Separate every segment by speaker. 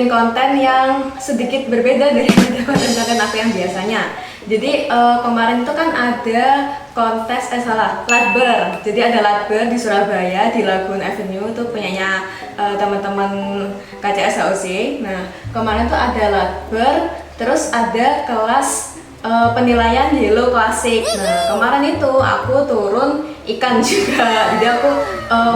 Speaker 1: bikin konten yang sedikit berbeda daripada konten-konten aku yang biasanya. Jadi kemarin itu kan ada kontes, Ladber. Jadi ada Ladber di Surabaya di Lagoon Avenue, itu punyanya teman-teman KCS HOC. Nah kemarin tuh ada Ladber, terus ada kelas penilaian Yellow Classic. Nah kemarin itu aku turun ikan juga, jadi aku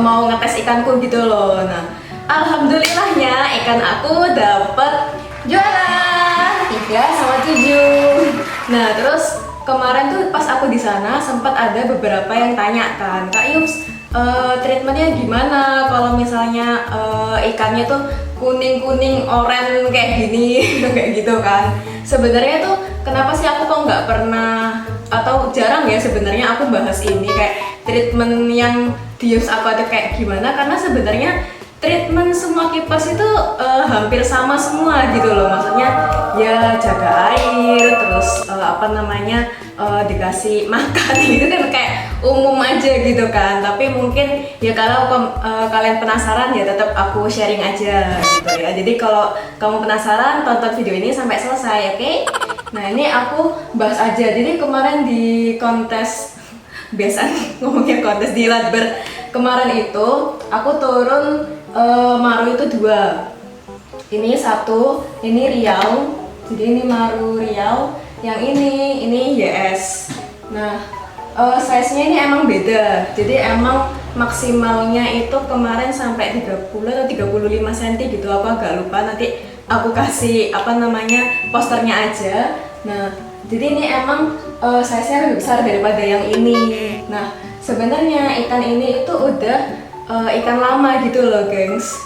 Speaker 1: mau ngetes ikanku gitu loh. Nah alhamdulillahnya ikan aku dapet juara 3/7. Nah terus kemarin tuh pas aku di sana sempat ada beberapa yang tanya kan, Kak Yups, treatmentnya gimana kalau misalnya ikannya tuh kuning-kuning oranye kayak gini kayak gitu kan. Sebenarnya tuh kenapa sih aku kok nggak pernah atau jarang ya sebenarnya aku bahas ini kayak treatment yang di Yups aku ada kayak gimana, karena sebenarnya treatment semua kipas itu hampir sama semua gitu loh. Maksudnya ya jaga air, terus dikasih makan gitu kan kayak umum aja gitu kan. Tapi mungkin ya kalau kalian penasaran ya tetap aku sharing aja gitu ya. Jadi kalau kamu penasaran tonton video ini sampai selesai, oke? Nah ini aku bahas aja. Jadi kemarin di kontes biasa ngomongnya kontes di Ladber kemarin itu aku turun maru itu 2. Ini 1, ini Riau. Jadi ini maru Riau, yang ini YS. Nah, size-nya ini emang beda. Jadi emang maksimalnya itu kemarin sampai 30 atau 35 cm gitu. Aku agak lupa, nanti aku kasih posternya aja. Nah, jadi ini emang size-nya lebih besar daripada yang ini. Nah, sebenarnya ikan ini itu udah ikan lama gitu loh gengs,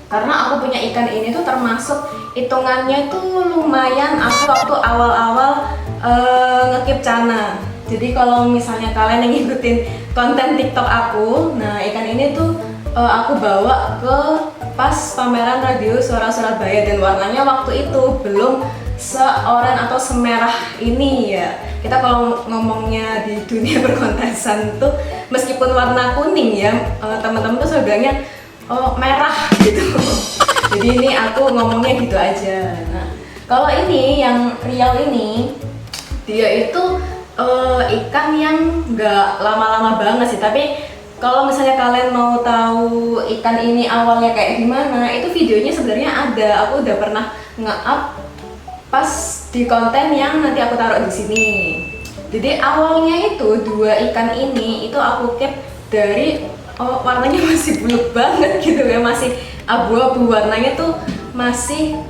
Speaker 1: karena aku punya ikan ini tuh termasuk hitungannya tuh lumayan aku waktu awal-awal ngekip Cana. Jadi kalau misalnya kalian yang ngikutin konten TikTok aku, nah ikan ini tuh aku bawa ke pas pameran Radio Suara Surabaya, dan warnanya waktu itu belum seoren atau semerah ini ya. Kita kalau ngomongnya di dunia perkontesan tuh meskipun warna kuning ya, teman-teman tuh selalu bilangnya merah gitu. Jadi ini aku ngomongnya gitu aja. Nah kalau ini yang Riau ini, dia itu ikan yang nggak lama-lama banget sih. Tapi kalau misalnya kalian mau tahu ikan ini awalnya kayak gimana, itu videonya sebenarnya ada. Aku udah pernah nge-up pas di konten yang nanti aku taruh di sini. Jadi awalnya itu 2 ikan ini itu aku keep dari warnanya masih buluk banget gitu ya, masih abu-abu, warnanya tuh masih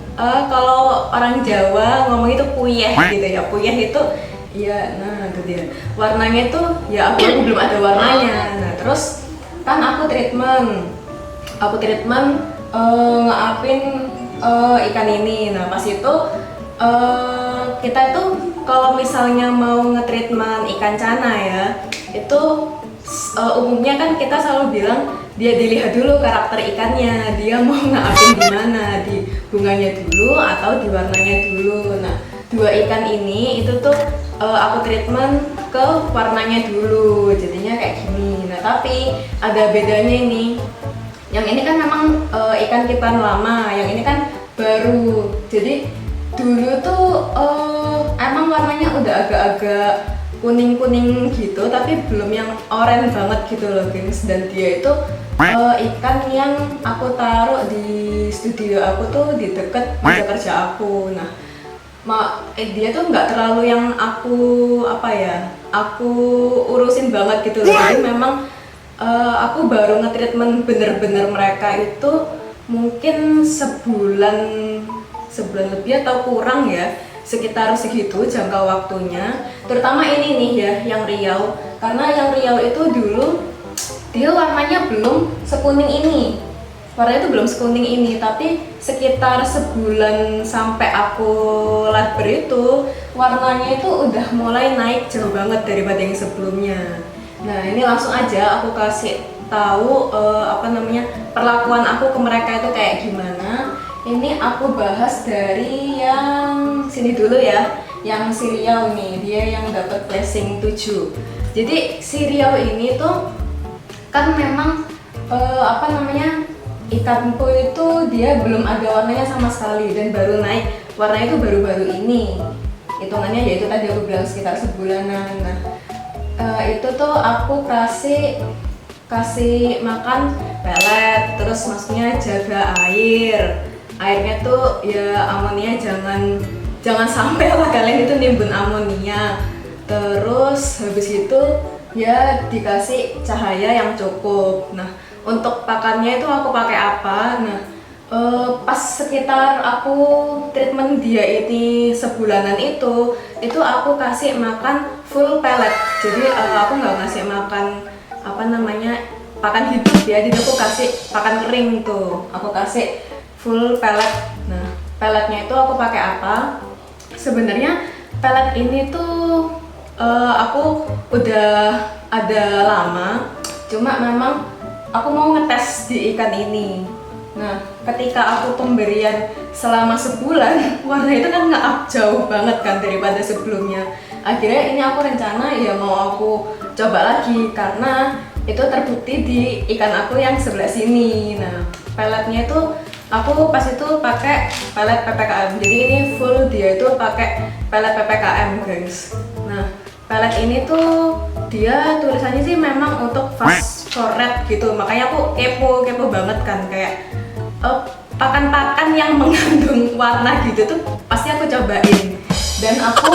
Speaker 1: kalau orang Jawa ngomong itu puyeh gitu ya. Puyeh itu ya, nah itu dia. Warnanya itu ya abu-abu, belum ada warnanya. Nah terus kan aku treatment nge-upin ikan ini. Nah pas itu kita tuh kalau misalnya mau nge-treatment ikan Cana ya, itu umumnya kan kita selalu bilang dia dilihat dulu karakter ikannya, dia mau nge-upin di mana, di bunganya dulu atau di warnanya dulu. Nah 2 ikan ini itu tuh aku treatment ke warnanya dulu, jadinya kayak gini. Nah tapi ada bedanya ini. Yang ini kan memang ikan kipan lama, yang ini kan baru. Jadi dulu tuh emang warnanya udah agak-agak kuning-kuning gitu, tapi belum yang oranye banget gitu loh gengs. Dan dia itu ikan yang aku taruh di studio aku tuh di deket meja kerja aku. Nah dia tuh nggak terlalu yang aku urusin banget gitu loh. Jadi memang aku baru nge-treatment bener-bener mereka itu mungkin sebulan lebih atau kurang ya, sekitar segitu jangka waktunya. Terutama ini nih ya, yang Riau, karena yang Riau itu dulu dia warnanya belum sekuning ini. Warnanya itu belum sekuning ini, tapi sekitar sebulan sampai aku Ladber itu warnanya itu udah mulai naik jauh banget daripada yang sebelumnya. Nah ini langsung aja aku kasih tahu perlakuan aku ke mereka itu kayak gimana. Ini aku bahas dari yang sini dulu ya, yang si Riau nih, dia yang dapat blessing 7. Jadi si Riau ini tuh kan memang ikanku itu dia belum ada warnanya sama sekali dan baru naik warnanya itu baru-baru ini. Hitungannya yaitu tadi aku bilang sekitar sebulanan. Nah, itu tuh aku kasih makan pelet, terus maksudnya jaga airnya tuh ya amonia jangan sampai lah kalian itu nimbun amonia. Terus habis itu ya dikasih cahaya yang cukup. Nah, untuk pakannya itu aku pakai apa? Nah, pas sekitar aku treatment dia ini sebulanan itu aku kasih makan full pellet. Jadi aku nggak ngasih makan apa namanya pakan hidup ya, jadi aku kasih pakan kering tuh, aku kasih full pellet. Nah, pelletnya itu aku pakai apa? Sebenarnya pellet ini tuh aku udah ada lama, cuma memang aku mau ngetes di ikan ini. Nah, ketika aku pemberian selama sebulan, warna itu kan nge-up jauh banget kan daripada sebelumnya. Akhirnya ini aku rencana ya mau aku coba lagi karena itu terbukti di ikan aku yang sebelah sini. Nah, pelletnya itu aku pas itu pakai pellet PPKM. Jadi ini full dia itu pakai pellet PPKM, guys. Nah, pellet ini tuh dia tulisannya sih memang untuk phosphoret gitu. Makanya aku kepo banget kan kayak pakan-pakan yang mengandung warna gitu tuh pasti aku cobain. Dan aku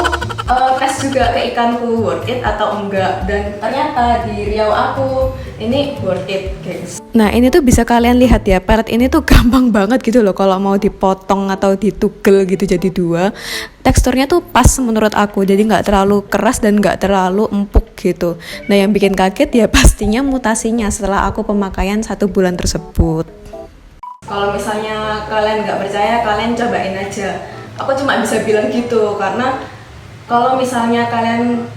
Speaker 1: tes juga ke ikanku worth it atau enggak, dan ternyata di Riau aku ini worth it, guys.
Speaker 2: Nah, ini tuh bisa kalian lihat ya, pellet ini tuh gampang banget gitu loh kalau mau dipotong atau ditugel gitu jadi dua. Teksturnya tuh pas menurut aku, jadi nggak terlalu keras dan nggak terlalu empuk gitu. Nah, yang bikin kaget ya pastinya mutasinya setelah aku pemakaian 1 bulan tersebut.
Speaker 1: Kalau misalnya kalian nggak percaya, kalian cobain aja. Aku cuma bisa bilang gitu karena kalau misalnya kalian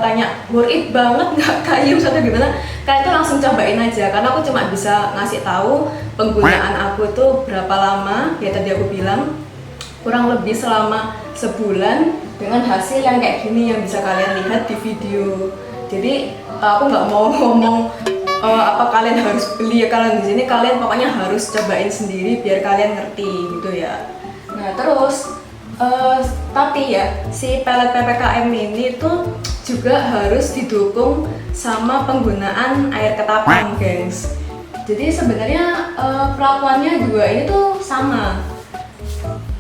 Speaker 1: tanya worth it banget nggak kayu atau gimana, kalian tuh langsung cobain aja karena aku cuma bisa ngasih tahu penggunaan aku tuh berapa lama. Ya tadi aku bilang kurang lebih selama sebulan dengan hasil yang kayak gini yang bisa kalian lihat di video. Jadi aku nggak mau ngomong apa kalian harus beli ya, kalian di sini kalian pokoknya harus cobain sendiri biar kalian ngerti gitu ya. Nah, terus tapi ya si pellet PPKM ini tuh juga harus didukung sama penggunaan air ketapang, guys. Jadi sebenarnya perlakuannya dua ini tuh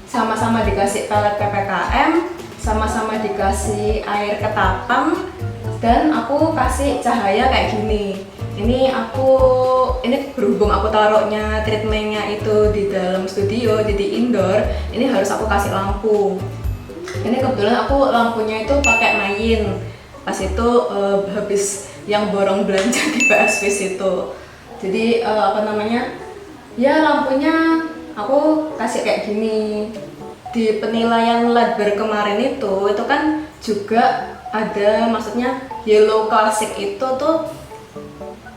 Speaker 1: sama-sama dikasih pellet PPKM, sama-sama dikasih air ketapang, dan aku kasih cahaya kayak gini. Ini berhubung aku taruhnya treatmentnya itu di dalam studio, jadi indoor, ini harus aku kasih lampu. Ini kebetulan aku lampunya itu pakai main. Pas itu habis yang borong belanja di BSFIS itu. Jadi ya lampunya aku kasih kayak gini. Di penilaian Ladber kemarin itu kan juga ada, maksudnya Yellow Classic itu tuh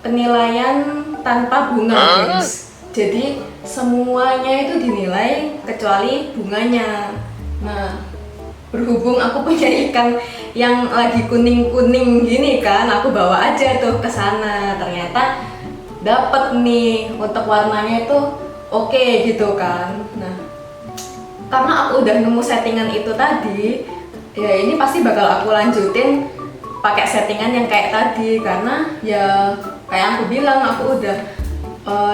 Speaker 1: penilaian tanpa bunga, guys. Jadi semuanya itu dinilai kecuali bunganya. Nah, berhubung aku punya ikan yang lagi kuning-kuning gini kan, aku bawa aja tuh ke sana. Ternyata dapet nih untuk warnanya itu oke gitu kan. Nah, karena aku udah nemu settingan itu tadi, ya ini pasti bakal aku lanjutin pakai settingan yang kayak tadi karena ya kayak aku bilang aku udah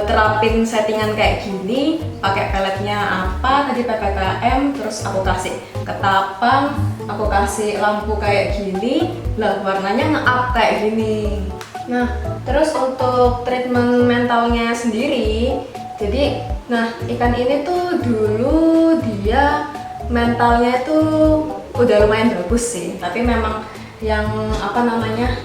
Speaker 1: terapin settingan kayak gini, pakai pelletnya apa tadi PPKM, terus aku kasih ketapang, aku kasih lampu kayak gini, lah warnanya nge-up kayak gini. Nah, terus untuk treatment mentalnya sendiri, jadi ikan ini tuh dulu dia mentalnya tuh udah lumayan bagus sih, tapi memang yang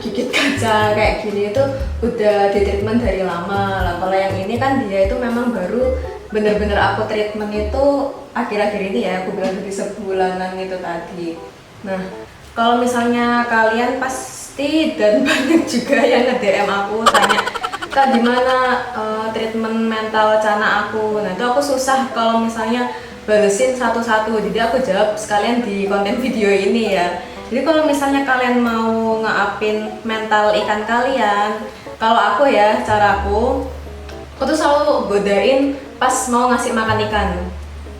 Speaker 1: gigit kaca kayak gini itu udah di treatment dari lama lah. Kalau yang ini kan dia itu memang baru bener-bener aku treatment itu akhir-akhir ini ya, aku bilang dari sebulanan itu tadi. Nah, kalau misalnya kalian pasti dan banyak juga yang nge-DM aku tanya, Kak gimana treatment mental cana aku. Nah, itu aku susah kalau misalnya balesin satu-satu, jadi aku jawab sekalian di konten video ini ya. Jadi kalau misalnya kalian mau nge-upin mental ikan kalian, kalau aku ya, caraku aku tuh selalu godain pas mau ngasih makan ikan.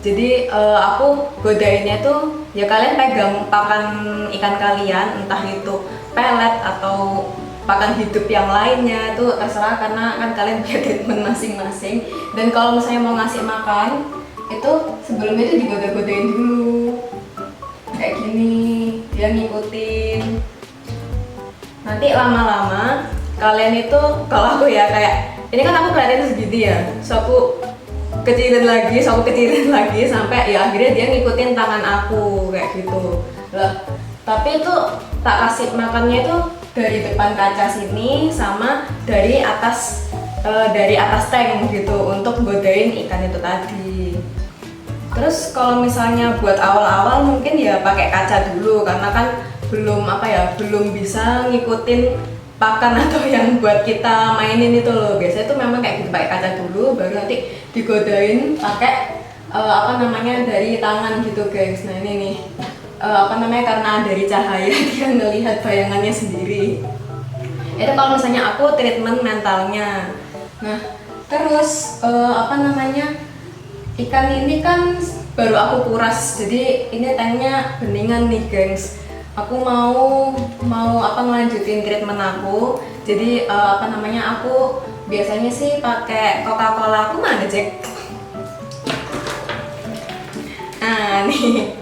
Speaker 1: Jadi aku godainnya tuh ya kalian pegang pakan ikan kalian, entah itu pelet atau pakan hidup yang lainnya, itu terserah karena kan kalian punya treatment masing-masing. Dan kalau misalnya mau ngasih makan itu sebelumnya itu digoda-godain dulu kayak gini, dia ngikutin. Nanti lama-lama kalian itu, kalau aku ya kayak ini kan aku perhatiin segini ya, so aku kecilin lagi, sampai ya akhirnya dia ngikutin tangan aku kayak gitu lah. Tapi itu tak kasih makannya itu dari depan kaca sini sama dari atas tank gitu untuk godain ikan itu tadi. Terus kalau misalnya buat awal-awal mungkin ya pakai kaca dulu karena kan belum bisa ngikutin pakan atau yang buat kita mainin itu loh. Biasanya itu memang kayak gitu, pakai kaca dulu baru nanti digodain pakai dari tangan gitu guys. Nah ini nih karena dari cahaya dia ngelihat bayangannya sendiri. Itu kalau misalnya aku treatment mentalnya. Nah terus ikan ini kan baru aku kuras, jadi ini tanknya beningan nih gengs. Aku mau ngelanjutin treatment aku. Jadi aku biasanya sih pakai Coca-Cola. Aku mana Jack? Nah nih,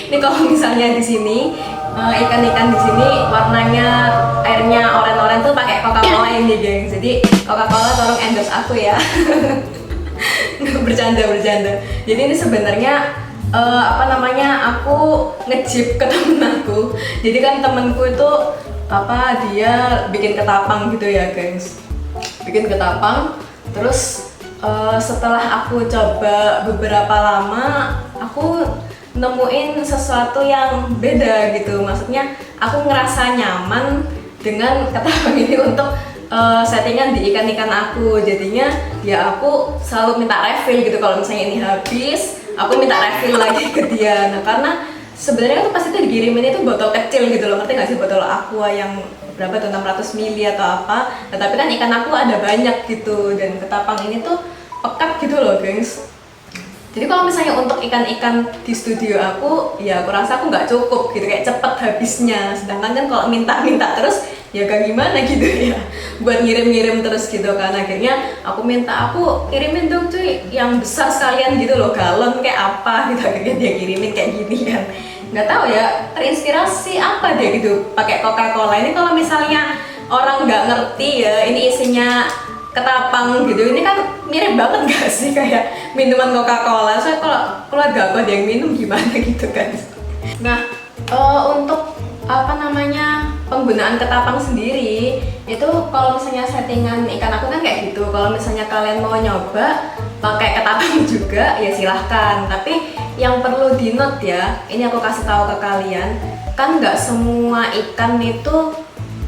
Speaker 1: ini kalau misalnya di sini ikan-ikan di sini warnanya airnya oranye tuh pakai Coca-Cola ini gengs. Jadi Coca-Cola tolong endorse aku ya. bercanda. Jadi ini sebenarnya aku ngejip ke temen aku. Jadi kan temenku itu dia bikin ketapang gitu ya guys, bikin ketapang. Terus setelah aku coba beberapa lama, aku nemuin sesuatu yang beda gitu. Maksudnya aku ngerasa nyaman dengan ketapang ini untuk settingan di ikan-ikan aku. Jadinya ya aku selalu minta refill gitu. Kalau misalnya ini habis, aku minta refill lagi ke dia. Nah karena sebenarnya tuh pasti tuh dikirimin itu botol kecil gitu loh, ngerti nggak sih, botol aqua yang berapa tuh 600 ml atau apa. Nah, tapi kan ikan aku ada banyak gitu, dan ketapang ini tuh pekat gitu loh guys. Jadi kalau misalnya untuk ikan-ikan di studio aku, ya aku rasa aku nggak cukup gitu, kayak cepet habisnya. Sedangkan kan kalau minta-minta terus, ya kayak gimana gitu ya, buat ngirim-ngirim terus gitu kan. Akhirnya aku minta, aku kirimin dong cuy yang besar sekalian gitu loh, galon kayak apa gitu. Akhirnya dia kirimin kayak gini kan. Nggak tahu ya, terinspirasi apa dia gitu pakai Coca-Cola ini. Kalau misalnya orang nggak ngerti ya ini isinya ketapang gitu, ini kan mirip banget gak sih kayak minuman Coca-Cola. Soalnya kalau keluarga aku ada yang minum gimana gitu kan. Nah untuk penggunaan ketapang sendiri itu, kalau misalnya settingan ikan aku kan kayak gitu. Kalau misalnya kalian mau nyoba pakai ketapang juga ya silahkan. Tapi yang perlu di note ya, ini aku kasih tahu ke kalian, kan nggak semua ikan itu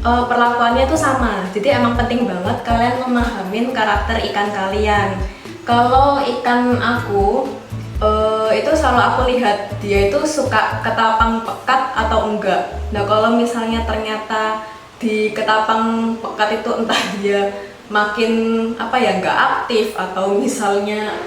Speaker 1: perlakuannya tuh sama. Jadi emang penting banget kalian memahamin karakter ikan kalian. Kalau ikan aku itu selalu aku lihat dia itu suka ketapang pekat atau enggak. Nah kalau misalnya ternyata di ketapang pekat itu entah dia makin nggak aktif, atau misalnya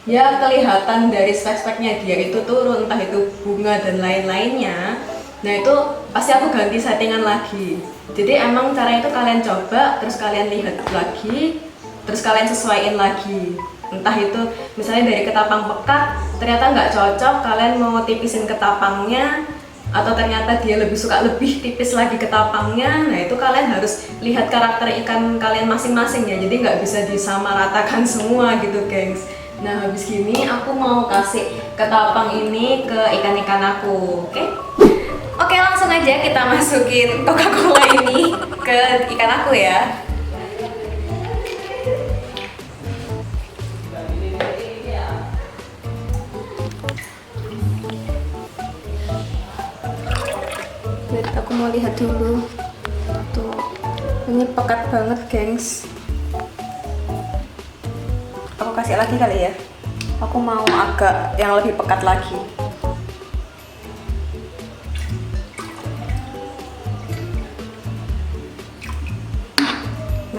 Speaker 1: ya kelihatan dari spek-speknya dia itu turun, entah itu bunga dan lain-lainnya. Nah itu pasti aku ganti settingan lagi. Jadi emang caranya itu kalian coba, terus kalian lihat lagi, terus kalian sesuaiin lagi. Entah itu misalnya dari ketapang pekat ternyata nggak cocok, kalian mau tipisin ketapangnya, atau ternyata dia lebih tipis lagi ketapangnya. Nah itu kalian harus lihat karakter ikan kalian masing-masing ya. Jadi nggak bisa disamaratakan semua gitu gengs. Nah habis gini aku mau kasih ketapang ini ke ikan-ikan aku, oke? Oke, langsung aja kita masukin Coca-Cola ini ke ikan aku ya. Lihat, aku mau lihat dulu. Tuh, ini pekat banget, gengs. Aku kasih lagi kali ya. Aku mau agak yang lebih pekat lagi.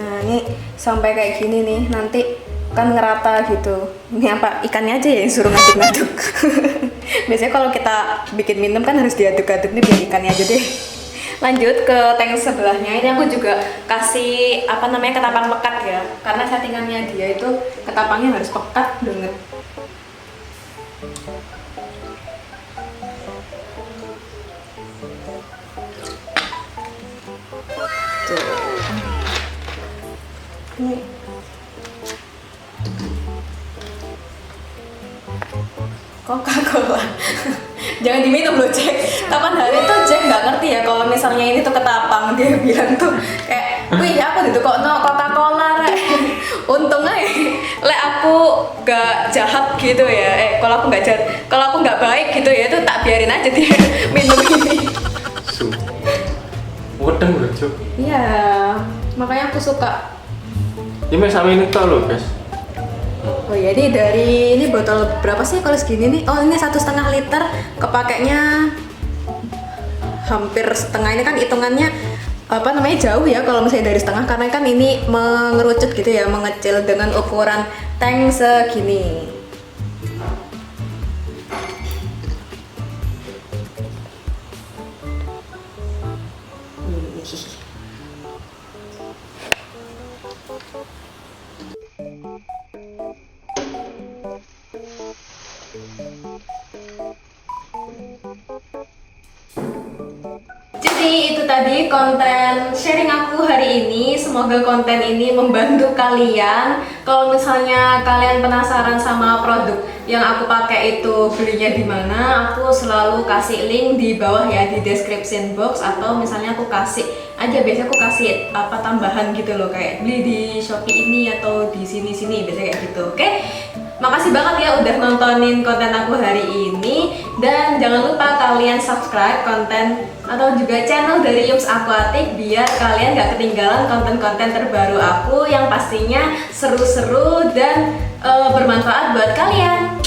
Speaker 1: Nah ini sampai kayak gini nih, nanti kan ngerata gitu. Ini apa, ikannya aja ya yang suruh ngaduk-ngaduk. Biasanya kalau kita bikin minum kan harus diaduk-aduk, nih biar ikannya aja deh. Lanjut ke tank sebelahnya, ini aku juga kasih apa namanya, ketapang pekat ya, karena settingannya dia itu ketapangnya harus pekat banget. Tuh. Ini Coca-Cola. Jangan diminum loh, Jack. Kapan hari tuh Jack nggak ngerti ya kalau misalnya ini tuh ketapang, dia bilang tuh kayak, wih apa gitu kok no Coca-Cola rek. Untungnya le aku gak jahat gitu ya. Kalau aku nggak jahat, kalau aku nggak baik gitu ya, itu tak biarin aja dia minum ini.
Speaker 3: Wedeng lho, Cuk.
Speaker 1: Iya, makanya aku suka.
Speaker 3: Ini sama ini tau lho, guys.
Speaker 1: Oh iya, ini botol berapa sih kalau segini nih? Oh ini 1,5 liter, kepakainya hampir setengah. Ini kan hitungannya apa namanya jauh ya kalau misalnya dari setengah, karena kan ini mengerucut gitu ya, mengecil dengan ukuran tank segini. Jadi itu tadi konten sharing aku hari ini. Semoga konten ini membantu kalian. Kalau misalnya kalian penasaran sama produk yang aku pakai itu belinya di mana, aku selalu kasih link di bawah ya, di description box, atau misalnya aku kasih aja, biasanya aku kasih apa tambahan gitu loh, kayak beli di Shopee ini atau di sini biasanya kayak gitu. Oke? Makasih banget ya udah nontonin konten aku hari ini, dan jangan lupa kalian subscribe konten atau juga channel dari Yums Aquatic biar kalian gak ketinggalan konten-konten terbaru aku yang pastinya seru-seru dan bermanfaat buat kalian.